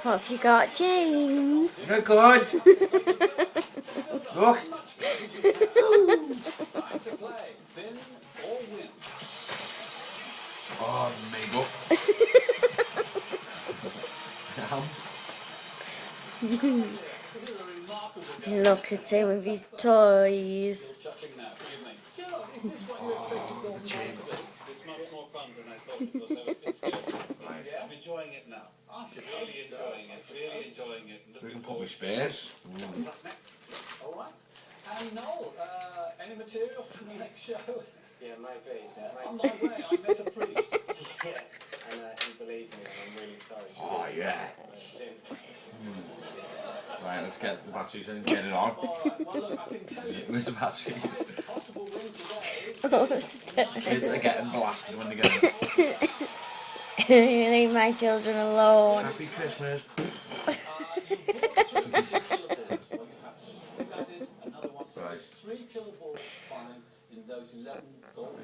What have you got, James? Good, good. Look. Oh, amigo. Look at him with his toys. I'm enjoying it now. Really enjoying it. Really enjoying it. We can put my spares. All right. And Noel, any material for the next show? Yeah, maybe. On my way, I met a priest. Yeah, and he believed me, and I'm really sorry. Oh, yeah. Right, let's get the batteries in and get it on. All right. Well, look, I can tell you. Where's the batteries? Possible win today. Oh, stop. Kids are getting blasted when they get in. You leave my children alone. Happy Christmas. Right. 3 kilovolts fine in those 11 gold.